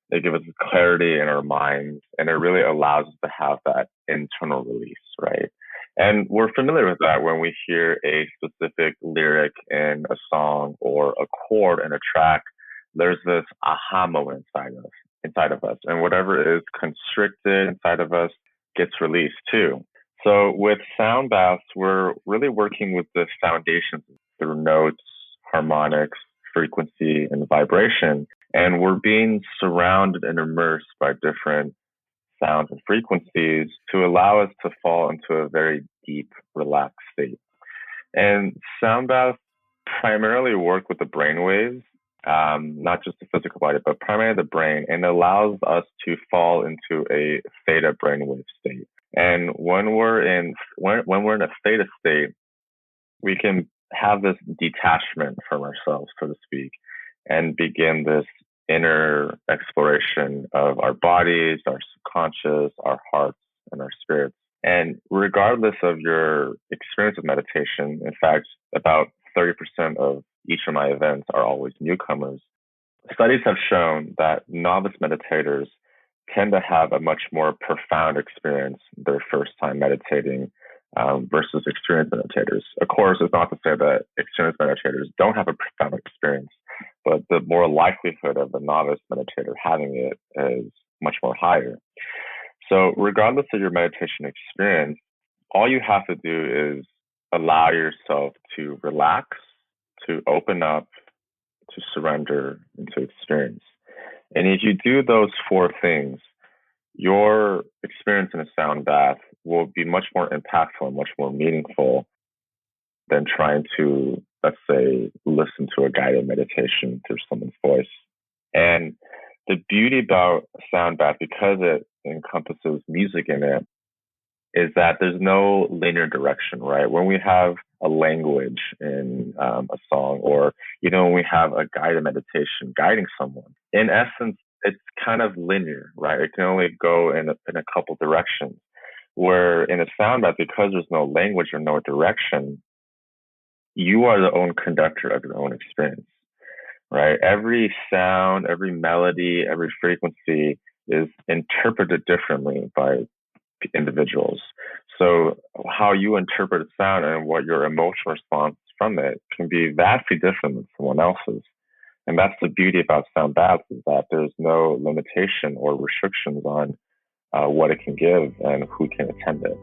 They give us clarity in our minds, and it really allows us to have that internal release, right? And we're familiar with that when we hear a specific lyric in a song or a chord in a track. There's this aha moment inside of us, and whatever is constricted inside of us gets released too. So with sound baths, we're really working with the foundations through notes, harmonics, frequency, and vibration. And we're being surrounded and immersed by different sounds and frequencies to allow us to fall into a very deep, relaxed state. And sound baths primarily work with the brain waves, not just the physical body, but primarily the brain, and allows us to fall into a theta brainwave state. And when we're in a theta state, we can have this detachment from ourselves, so to speak, and begin this inner exploration of our bodies, our subconscious, our hearts, and our spirits. And regardless of your experience with meditation, in fact, about 30% of each of my events are always newcomers. Studies have shown that novice meditators tend to have a much more profound experience their first time meditating versus experienced meditators. Of course, it's not to say that experienced meditators don't have a profound experience, but the more likelihood of the novice meditator having it is much more higher. So regardless of your meditation experience, all you have to do is allow yourself to relax, to open up, to surrender, and to experience. And if you do those four things, your experience in a sound bath will be much more impactful and much more meaningful than trying to, let's say, listen to a guided meditation through someone's voice. And the beauty about a sound bath, because it encompasses music in it, is that there's no linear direction, right? When we have a language in a song, or when we have a guided meditation guiding someone. In essence, it's kind of linear, right? It can only go in a couple directions. Where in a sound bath, because there's no language or no direction, you are the own conductor of your own experience, right? Every sound, every melody, every frequency is interpreted differently by individuals. So how you interpret a sound and what your emotional response from it can be vastly different than someone else's. And that's the beauty about sound baths, is that there's no limitation or restrictions on what it can give and who can attend it.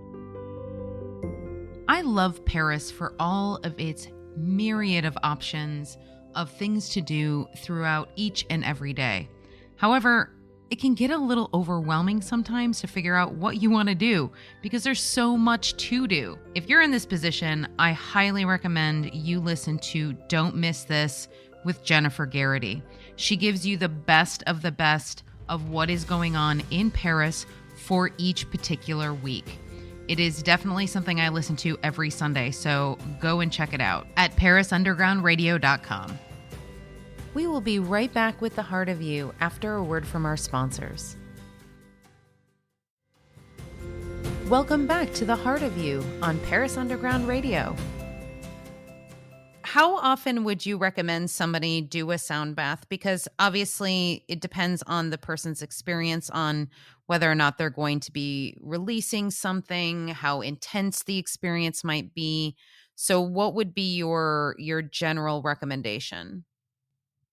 I love Paris for all of its myriad of options of things to do throughout each and every day. However, it can get a little overwhelming sometimes to figure out what you want to do because there's so much to do. If you're in this position, I highly recommend you listen to Don't Miss This with Jennifer Garrity. She gives you the best of what is going on in Paris for each particular week. It is definitely something I listen to every Sunday, so go and check it out at parisundergroundradio.com. We will be right back with The Heart of You after a word from our sponsors. Welcome back to The Heart of You on Paris Underground Radio. How often would you recommend somebody do a sound bath? Because obviously it depends on the person's experience on whether or not they're going to be releasing something, how intense the experience might be. So what would be your general recommendation?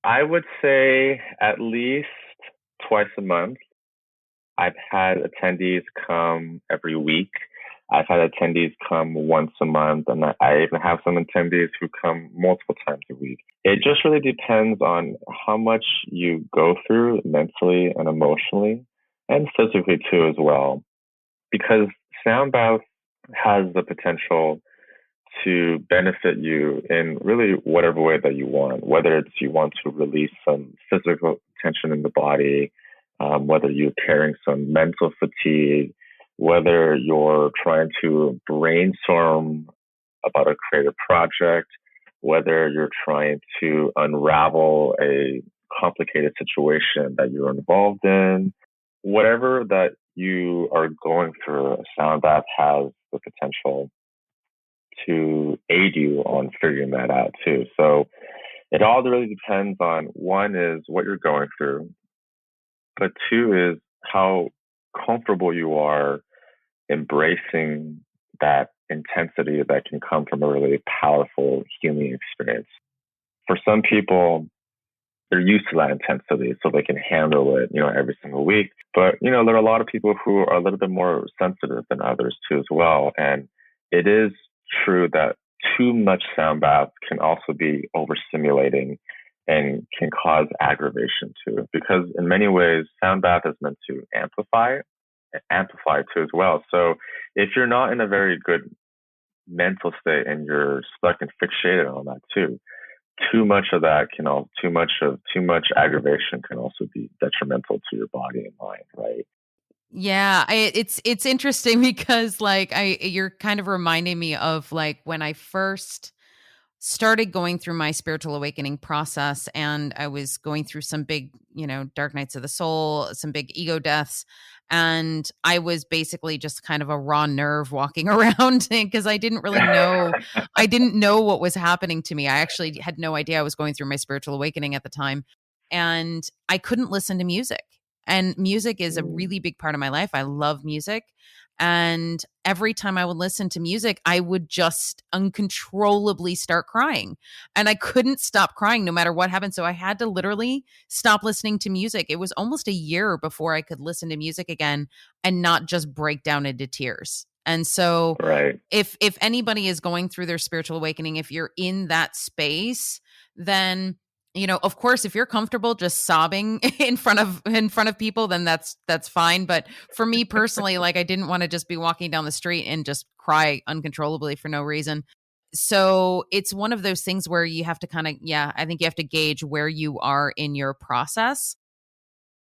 I would say at least twice a month. I've had attendees come every week. I've had attendees come once a month, and I even have some attendees who come multiple times a week. It just really depends on how much you go through mentally and emotionally, and physically too as well. Because sound bath has the potential to benefit you in really whatever way that you want, whether it's you want to release some physical tension in the body, whether you're carrying some mental fatigue, whether you're trying to brainstorm about a creative project, whether you're trying to unravel a complicated situation that you're involved in, whatever that you are going through, a sound bath has the potential to aid you on figuring that out too. So it all really depends on, one is what you're going through, but two is how comfortable you are embracing that intensity that can come from a really powerful healing experience. For some people, they're used to that intensity, so they can handle it, every single week. But, there are a lot of people who are a little bit more sensitive than others too as well. And it is true that too much sound bath can also be overstimulating and can cause aggravation too, because in many ways, sound bath is meant to amplify too as well. So if you're not in a very good mental state and you're stuck and fixated on that too, too much of that too much aggravation can also be detrimental to your body and mind, right? Yeah, it's interesting because you're kind of reminding me of when I first started going through my spiritual awakening process, and I was going through some big, dark nights of the soul, some big ego deaths. And I was basically just kind of a raw nerve walking around because I didn't really know, I didn't know what was happening to me. I actually had no idea I was going through my spiritual awakening at the time. And I couldn't listen to music. And music is a really big part of my life. I love music. And every time I would listen to music, I would just uncontrollably start crying. And I couldn't stop crying no matter what happened. So I had to literally stop listening to music. It was almost a year before I could listen to music again and not just break down into tears. And so right. if anybody is going through their spiritual awakening, if you're in that space, then of course, if you're comfortable just sobbing in front of people, then that's fine. But for me personally, I didn't want to just be walking down the street and just cry uncontrollably for no reason. So it's one of those things where you have to I think you have to gauge where you are in your process.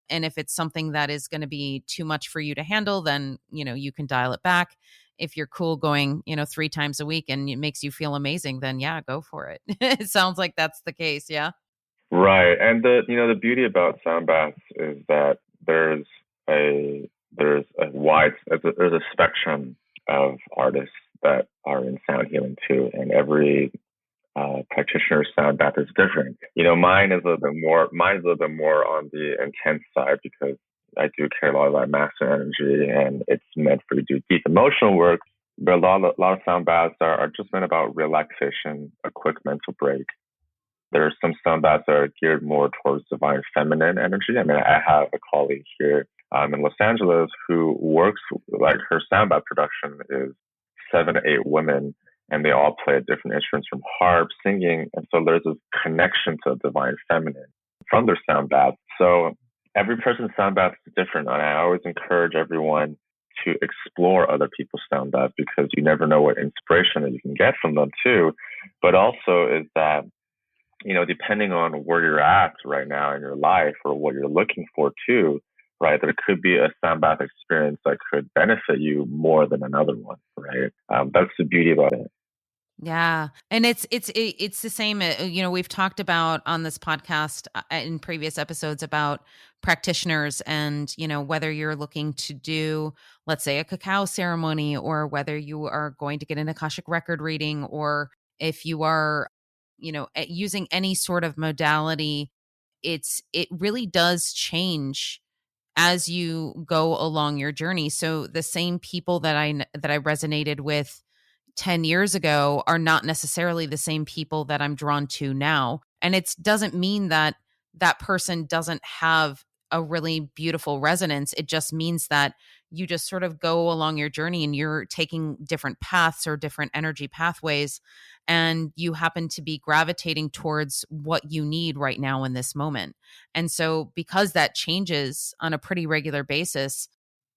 And if it's something that is going to be too much for you to handle, then, you can dial it back. if you're cool going, 3 times a week and it makes you feel amazing, then yeah, go for it. It sounds like that's the case. Yeah. Right. And the beauty about sound baths is that there's there's a spectrum of artists that are in sound healing too, and every practitioner's sound bath is different. Mine is a little bit more on the intense side because I do carry a lot of that masculine energy, and it's meant for you to do deep emotional work. But a lot of sound baths are just meant about relaxation, a quick mental break. There are some sound baths that are geared more towards divine feminine energy. I mean, I have a colleague here in Los Angeles who works, like, her sound bath production is 7 to 8 women, and they all play different instruments from harp, singing. And so there's this connection to the divine feminine from their sound bath. So every person's sound bath is different. And I always encourage everyone to explore other people's sound baths because you never know what inspiration that you can get from them too. But also is that, depending on where you're at right now in your life or what you're looking for too, right, there could be a sound bath experience that could benefit you more than another one, right? That's the beauty about it. Yeah. And it's the same, we've talked about on this podcast in previous episodes about practitioners and, whether you're looking to do, let's say, a cacao ceremony, or whether you are going to get an Akashic record reading, or if you are, using any sort of modality, it really does change as you go along your journey. So the same people that I resonated with 10 years ago are not necessarily the same people that I'm drawn to now. And it doesn't mean that that person doesn't have a really beautiful resonance. It just means that you just sort of go along your journey and you're taking different paths or different energy pathways, and you happen to be gravitating towards what you need right now in this moment. And so because that changes on a pretty regular basis,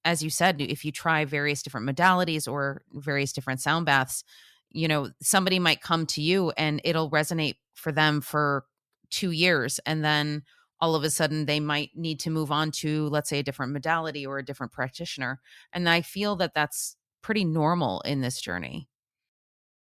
as you said, if you try various different modalities or various different sound baths, somebody might come to you and it'll resonate for them for 2 years. And then all of a sudden they might need to move on to, let's say, a different modality or a different practitioner. And I feel that that's pretty normal in this journey.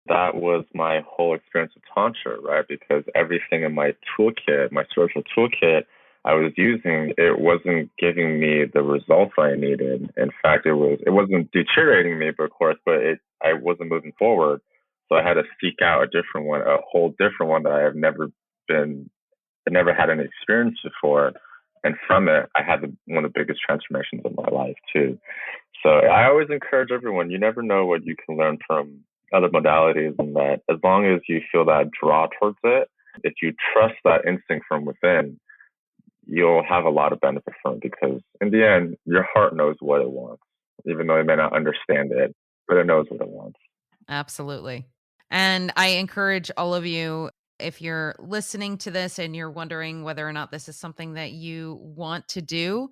That was my whole experience with Tantra, right? Because everything in my toolkit, my spiritual toolkit I was using, it wasn't giving me the results I needed. In fact, it wasn't deteriorating me, but of course, I wasn't moving forward. So I had to seek out a different one, a whole different one that I never had any experience before. And from it, I had one of the biggest transformations of my life too. So I always encourage everyone, you never know what you can learn from other modalities, and that as long as you feel that draw towards it, if you trust that instinct from within, you'll have a lot of benefit from it because in the end, your heart knows what it wants, even though it may not understand it, but it knows what it wants. Absolutely. And I encourage all of you, if you're listening to this and you're wondering whether or not this is something that you want to do,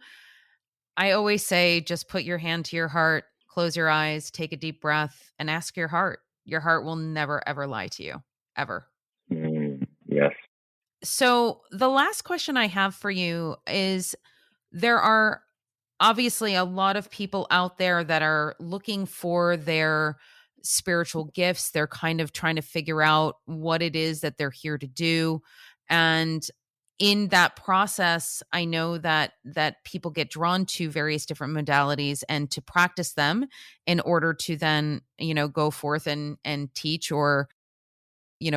I always say just put your hand to your heart, close your eyes, take a deep breath, and ask your heart. Your heart will never, ever lie to you, ever. Yes. So, the last question I have for you is, there are obviously a lot of people out there that are looking for their spiritual gifts. They're kind of trying to figure out what it is that they're here to do. And in that process, I know that people get drawn to various different modalities and to practice them in order to then, go forth and teach or,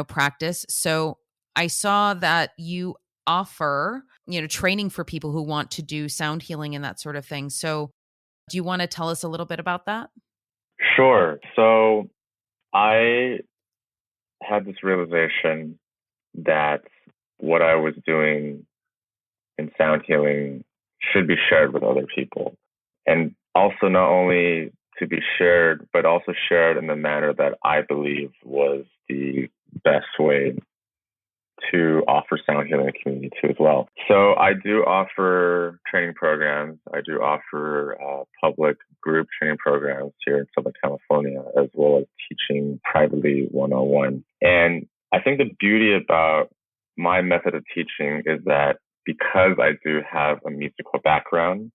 practice. So I saw that you offer, training for people who want to do sound healing and that sort of thing. So do you want to tell us a little bit about that? Sure. So I had this realization that what I was doing in sound healing should be shared with other people. And also not only to be shared, but also shared in the manner that I believe was the best way to offer sound healing in the community too as well. So I do offer training programs. I do offer public group training programs here in Southern California, as well as teaching privately one-on-one. And I think the beauty about my method of teaching is that because I do have a musical background,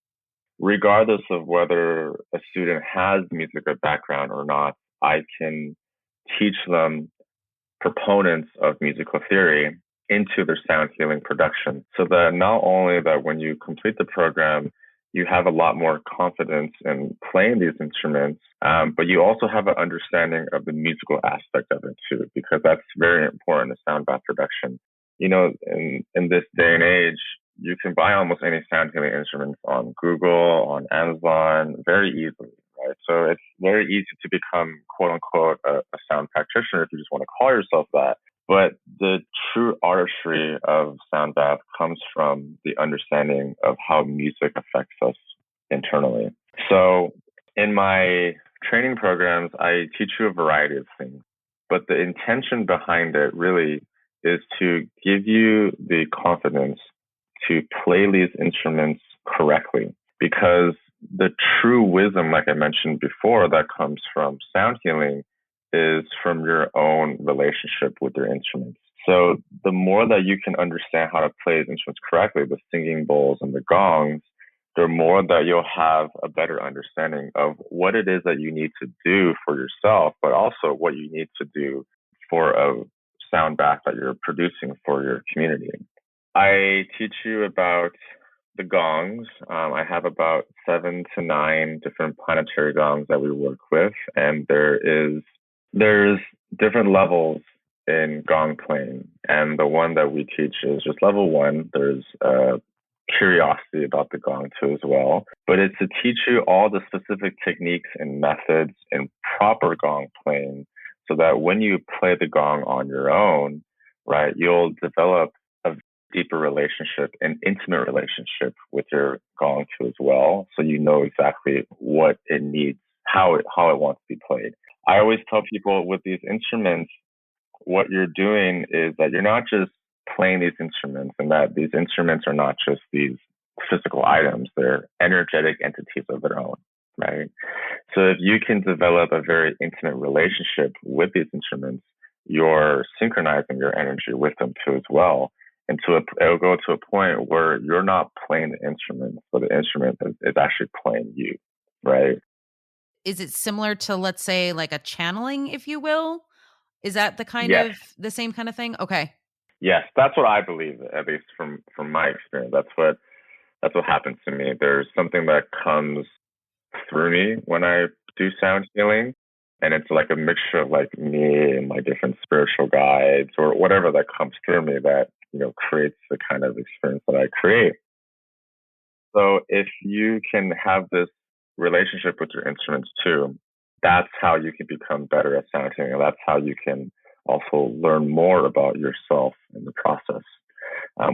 regardless of whether a student has musical background or not, I can teach them proponents of musical theory into their sound healing production, so that not only that when you complete the program, you have a lot more confidence in playing these instruments, but you also have an understanding of the musical aspect of it too, because that's very important in sound bath production. In this day and age, you can buy almost any sound healing instruments on Google, on Amazon, very easily, right? So it's very easy to become, quote unquote, a sound practitioner if you just want to call yourself that. But the true artistry of sound bath comes from the understanding of how music affects us internally. So in my training programs, I teach you a variety of things, but the intention behind it really is to give you the confidence to play these instruments correctly, because the true wisdom, like I mentioned before, that comes from sound healing is from your own relationship with your instruments. So the more that you can understand how to play these instruments correctly, the singing bowls and the gongs, the more that you'll have a better understanding of what it is that you need to do for yourself, but also what you need to do for a sound bath that you're producing for your community. I teach you about the gongs. I have about 7 to 9 different planetary gongs that we work with, and there's different levels in gong playing, and the one that we teach is just level 1. There's curiosity about the gong too as well, but it's to teach you all the specific techniques and methods in proper gong playing, so that when you play the gong on your own, right, you'll develop a deeper relationship, an intimate relationship with your gong too as well, so you know exactly what it needs, how it wants to be played. I always tell people with these instruments, what you're doing is that you're not just playing these instruments, and that these instruments are not just these physical items, they're energetic entities of their own, right? So if you can develop a very intimate relationship with these instruments, you're synchronizing your energy with them too as well. And it'll go to a point where you're not playing the instrument, but the instrument is actually playing you, right? Is it similar to, let's say, like a channeling, if you will? Is that Yes. the same kind of thing? Okay. Yes, that's what I believe, at least from my experience. That's what happens to me. There's something that comes through me when I do sound healing, and it's like a mixture of like me and my different spiritual guides or whatever that comes through me that creates the kind of experience that I create. So if you can have this relationship with your instruments too, that's how you can become better at sound healing, and that's how you can also learn more about yourself in the process.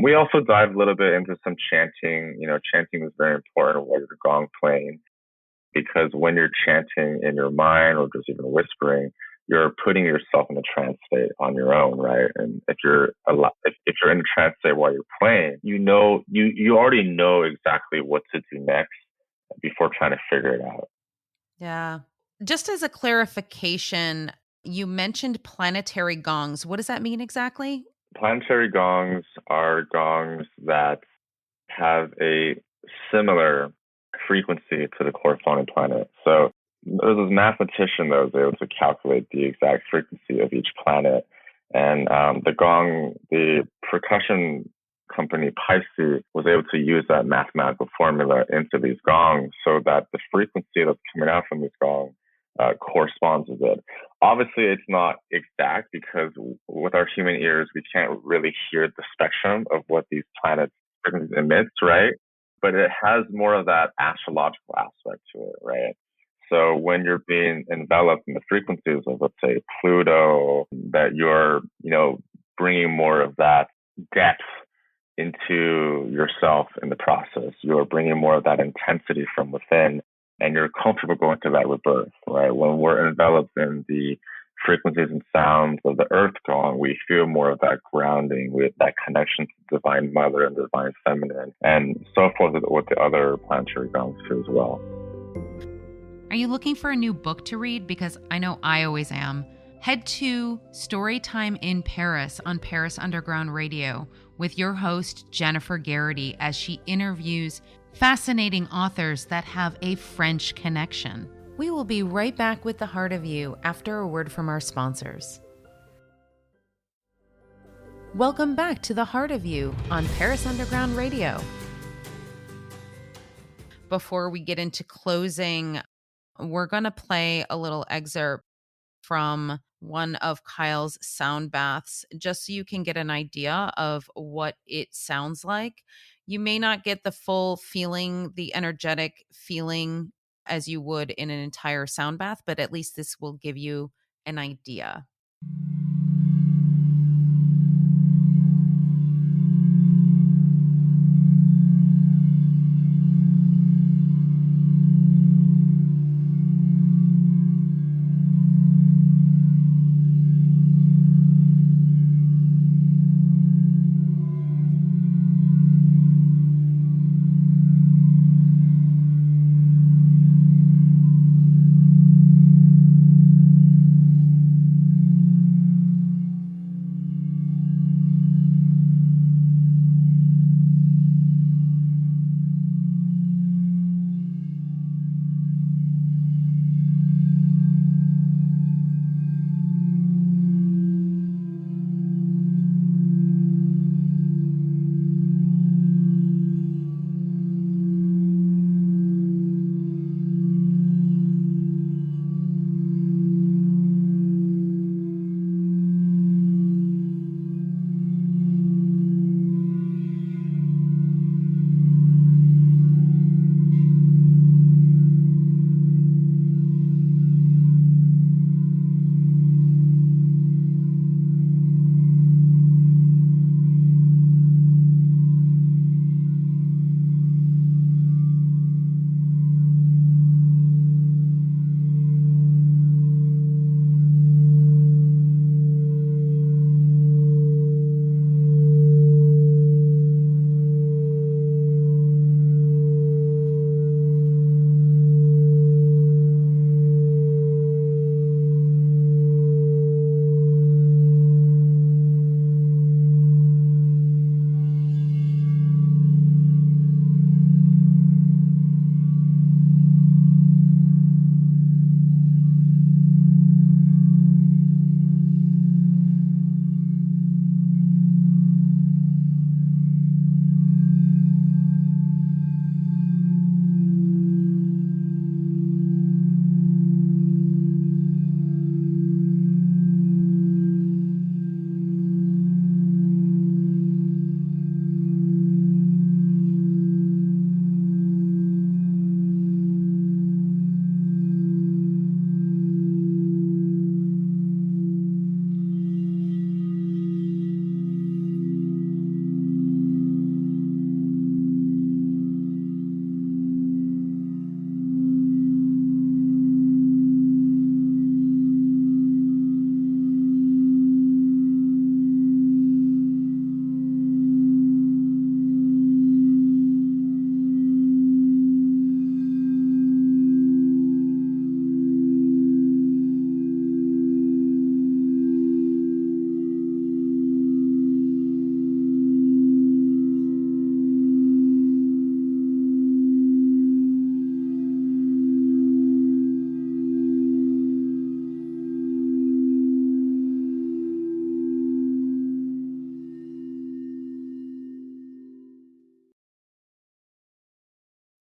We also dive a little bit into some chanting. Chanting is very important while you're gong playing, because when you're chanting in your mind or just even whispering, you're putting yourself in a trance state on your own, right? And if you're in a trance state while you're playing, you already know exactly what to do next before trying to figure it out. Yeah. Just as a clarification, you mentioned planetary gongs. What does that mean exactly? Planetary gongs are gongs that have a similar frequency to the corresponding planet. So there's this mathematician that was able to calculate the exact frequency of each planet. And the percussion company Pisces was able to use that mathematical formula into these gongs, so that the frequency that's coming out from these gongs corresponds with it. Obviously, it's not exact, because with our human ears, we can't really hear the spectrum of what these planets emits, right? But it has more of that astrological aspect to it, right? So when you're being enveloped in the frequencies of, let's say, Pluto, that you're, bringing more of that depth into yourself in the process. You're bringing more of that intensity from within, and you're comfortable going to that with birth, right? When we're enveloped in the frequencies and sounds of the earth gong, we feel more of that grounding, with that connection to divine mother and divine feminine, and so forth with the other planetary gongs too as well. Are you looking for a new book to read? Because I know I always am. Head to Storytime in Paris on Paris Underground Radio with your host, Jennifer Garrity, as she interviews fascinating authors that have a French connection. We will be right back with The Heart of You after a word from our sponsors. Welcome back to The Heart of You on Paris Underground Radio. Before we get into closing, we're going to play a little excerpt from one of Kyle's sound baths, just so you can get an idea of what it sounds like. You may not get the full feeling, the energetic feeling as you would in an entire sound bath, but at least this will give you an idea.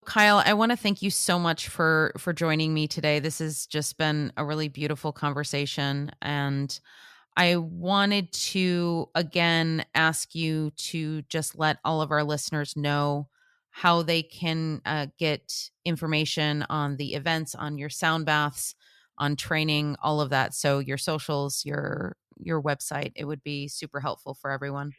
Kyle, I want to thank you so much for joining me today. This has just been a really beautiful conversation, and I wanted to again ask you to just let all of our listeners know how they can get information on the events, on your sound baths, on training, all of that. So your socials, your website, it would be super helpful for everyone.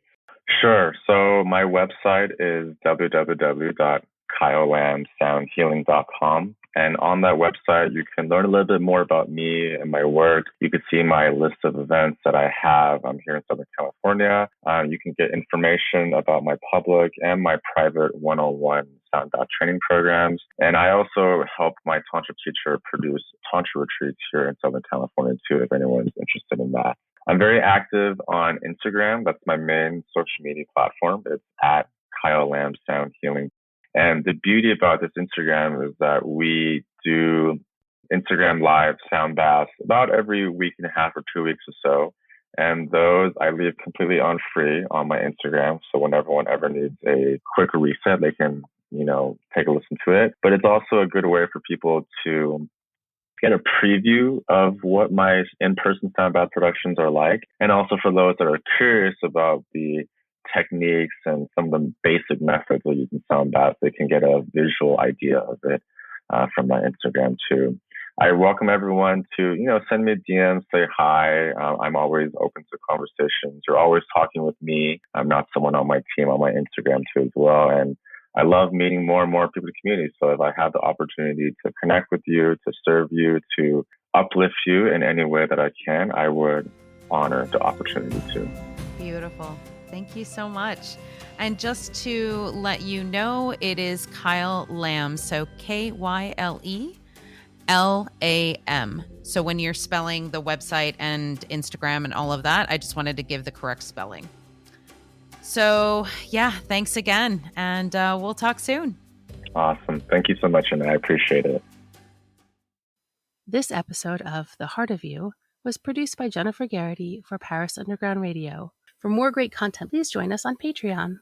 Sure. So my website is www.kylelamsoundhealing.com. And on that website, you can learn a little bit more about me and my work. You can see my list of events that I have. I'm here in Southern California. You can get information about my public and my private one-on-one sound bath training programs. And I also help my Tantra teacher produce Tantra retreats here in Southern California too, if anyone's interested in that. I'm very active on Instagram. That's my main social media platform. It's at Kyle Lam Sound Healing. And the beauty about this Instagram is that we do Instagram live sound baths about every week and a half or 2 weeks or so. And those I leave completely on free on my Instagram. So when everyone ever needs a quick reset, they can, take a listen to it. But it's also a good way for people to get a preview of what my in-person sound bath productions are like. And also for those that are curious about the techniques and some of the basic methods of using sound baths, they can get a visual idea of it from my Instagram too. I welcome everyone to, send me a DM, say hi. I'm always open to conversations. You're always talking with me. I'm not someone on my team on my Instagram too as well. And I love meeting more and more people in the community. So if I have the opportunity to connect with you, to serve you, to uplift you in any way that I can, I would honor the opportunity to. Beautiful. Thank you so much. And just to let you know, it is Kyle Lamb. So KYLELAM. So when you're spelling the website and Instagram and all of that, I just wanted to give the correct spelling. So yeah, thanks again. And we'll talk soon. Awesome. Thank you so much, and I appreciate it. This episode of The Heart of You was produced by Jennifer Garrity for Paris Underground Radio. For more great content, please join us on Patreon.